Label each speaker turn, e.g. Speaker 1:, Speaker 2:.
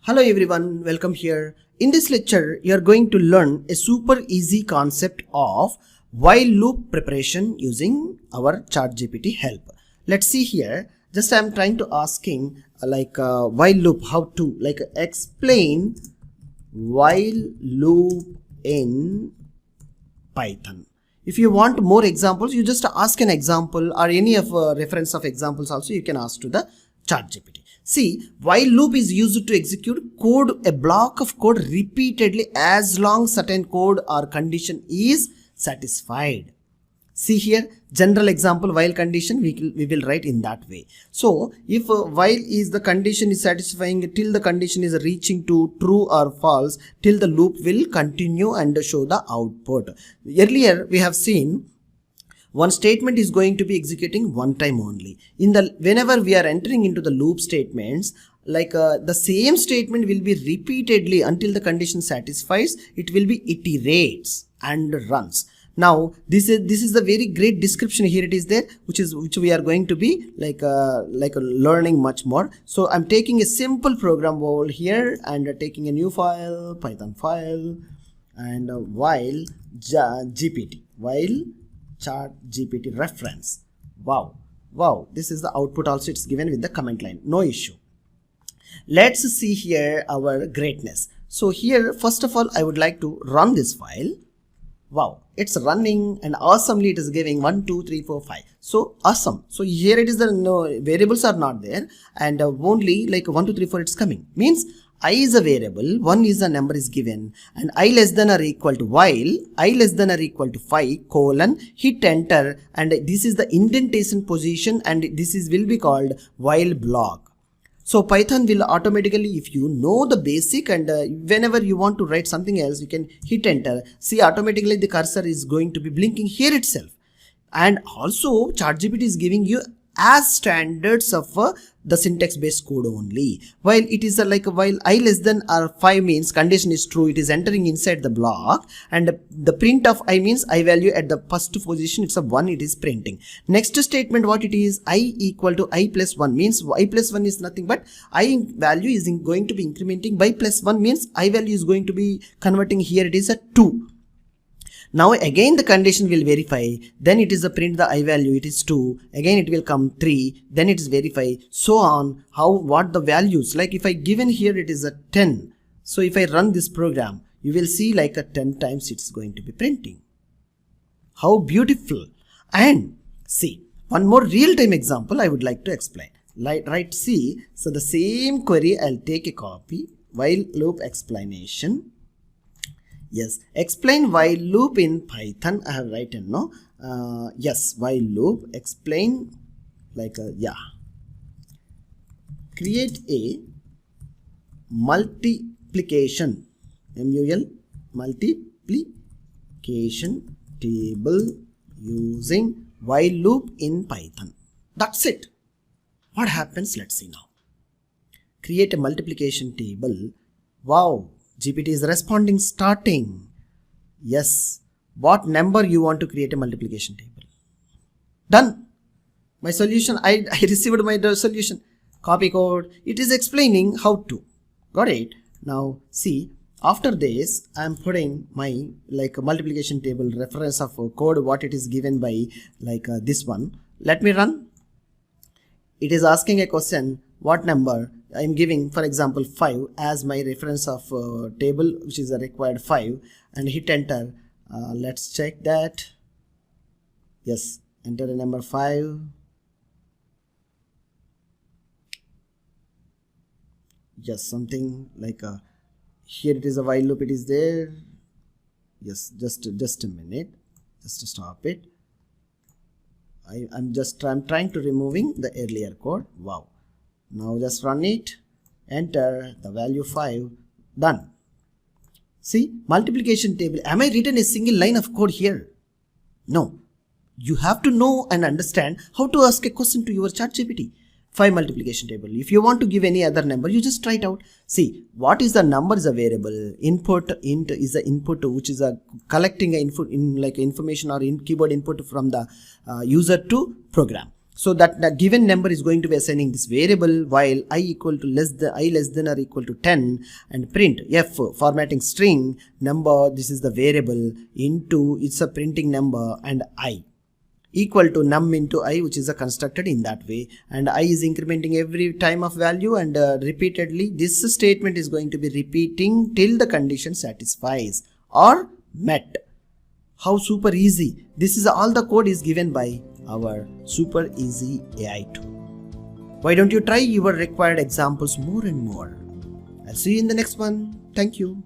Speaker 1: Hello everyone, welcome here. In this lecture, you are going to learn a super easy concept of while loop preparation using our ChatGPT help. Let's see here. Just I am trying to asking while loop, how to explain while loop in Python. If you want more examples, you just ask an example or any of reference of examples also you can ask to the ChatGPT. See, while loop is used to execute code, a block of code repeatedly as long certain code or condition is satisfied. See here, general example while condition we will write in that way. So if while is the condition is satisfying till the condition is reaching to true or false, till the loop will continue and show the output. Earlier we have seen one statement is going to be executing one time only. Whenever we are entering into the loop statements, the same statement will be repeatedly until the condition satisfies. It will be iterates and runs. Now this is the very great description here. It is there, which we are going to be learning much more. So I'm taking a simple program over here and taking a new file, Python file, and while GPT, while ChatGPT reference. Wow, this is the output also. It's given with the comment line, no issue. Let's see here our greatness. So here first of all I would like to run this file. Wow, it's running and awesomely it is giving 1 2 3 4 5. So awesome. So here it is, the no variables are not there and only 1 2 3 4 it's coming. Means I is a variable, 1 is a number is given, and I less than or equal to while I less than or equal to 5 colon, hit enter, and this is the indentation position and this will be called while block. So Python will automatically, if you know the basic, and whenever you want to write something else you can hit enter. See, automatically the cursor is going to be blinking here itself. And also ChatGPT is giving you as standards of the syntax based code only. While it is while I less than or 5 means condition is true, it is entering inside the block, and the print of I means I value at the first position, it's a 1, it is printing. Next statement what it is, I equal to I plus 1 means I plus 1 is nothing but I value is going to be incrementing by plus 1 means I value is going to be converting here, it is a 2. Now again the condition will verify, then it is a print the I value, it is 2, again it will come 3, then it is verify, so on, what the values, like if I given here it is a 10, so if I run this program you will see like a 10 times it's going to be printing. How beautiful. And see, one more real-time example I would like to explain. Right, see, so the same query I'll take a copy, while loop explanation. Yes, explain while loop in Python. I have written no. Yes, while loop explain create a multiplication multiplication table using while loop in Python. That's it. What happens? Let's see now. Create a multiplication table. Wow. GPT is responding, starting. Yes. What number you want to create a multiplication table? Done. My solution, I received my solution. Copy code. It is explaining how to. Got it? Now see, after this I am putting my multiplication table reference of code what it is given by this one. Let me run. It is asking a question, what number I am giving, for example 5 as my reference of table which is a required 5, and hit enter. Let's check that. Yes, enter a number 5. Yes, something here it is a while loop, it is there. Yes, just a minute, just to stop it. I'm trying to removing the earlier code. Wow. Now just run it, enter the value 5, done. See, multiplication table. Am I written a single line of code here? No. You have to know and understand how to ask a question to your ChatGPT. 5 multiplication table. If you want to give any other number, you just try it out. See, what is the number is a variable. Input int is the input which is a collecting a input in information or in keyboard input from the user to program. So that the given number is going to be assigning this variable while I equal to less than or equal to 10, and print f formatting string number, this is the variable, into it's a printing number, and I equal to num into I, which is a constructed in that way, and I is incrementing every time of value, and repeatedly this statement is going to be repeating till the condition satisfies or met. How super easy. This is all the code is given by our super easy AI tool. Why don't you try your required examples more and more? I'll see you in the next one. Thank you.